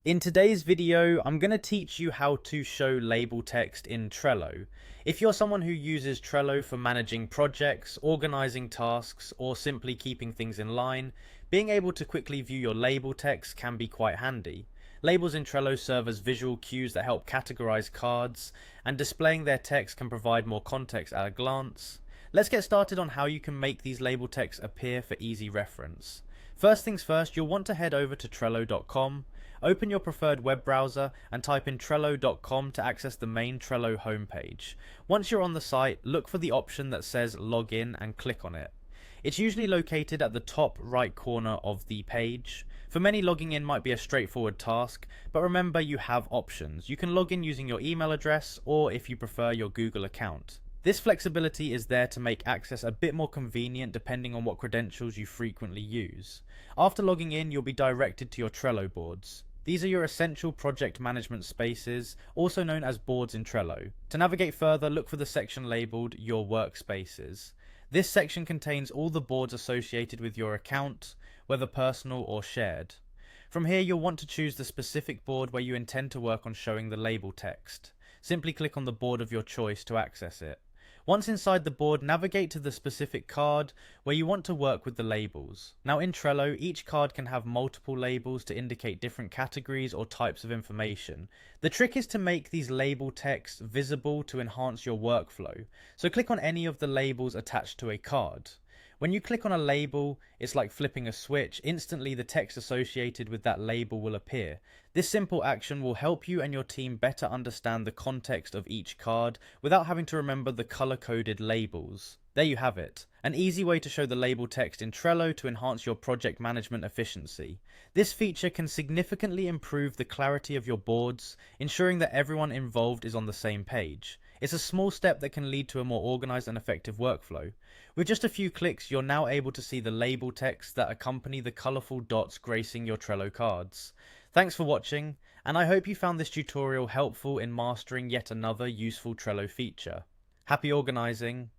In today's video, I'm going to teach you how to show label text in Trello. If you're someone who uses Trello for managing projects, organizing tasks, or simply keeping things in line, being able to quickly view your label text can be quite handy. Labels in Trello serve as visual cues that help categorize cards, and displaying their text can provide more context at a glance. Let's get started on how you can make these label texts appear for easy reference. First things first, you'll want to head over to Trello.com. Open your preferred web browser and type in Trello.com to access the main Trello homepage. Once you're on the site, look for the option that says Login and click on it. It's usually located at the top right corner of the page. For many, logging in might be a straightforward task, but remember you have options. You can log in using your email address or, if you prefer, your Google account. This flexibility is there to make access a bit more convenient depending on what credentials you frequently use. After logging in, you'll be directed to your Trello boards. These are your essential project management spaces, also known as boards in Trello. To navigate further, look for the section labeled Your Workspaces. This section contains all the boards associated with your account, whether personal or shared. From here, you'll want to choose the specific board where you intend to work on showing the label text. Simply click on the board of your choice to access it. Once inside the board, navigate to the specific card where you want to work with the labels. Now in Trello, each card can have multiple labels to indicate different categories or types of information. The trick is to make these label texts visible to enhance your workflow. So click on any of the labels attached to a card. When you click on a label, it's like flipping a switch. Instantly, the text associated with that label will appear. This simple action will help you and your team better understand the context of each card without having to remember the color-coded labels. There you have it, an easy way to show the label text in Trello to enhance your project management efficiency. This feature can significantly improve the clarity of your boards, ensuring that everyone involved is on the same page. It's a small step that can lead to a more organized and effective workflow. With just a few clicks, you're now able to see the label text that accompany the colorful dots gracing your Trello cards. Thanks for watching, and I hope you found this tutorial helpful in mastering yet another useful Trello feature. Happy organizing!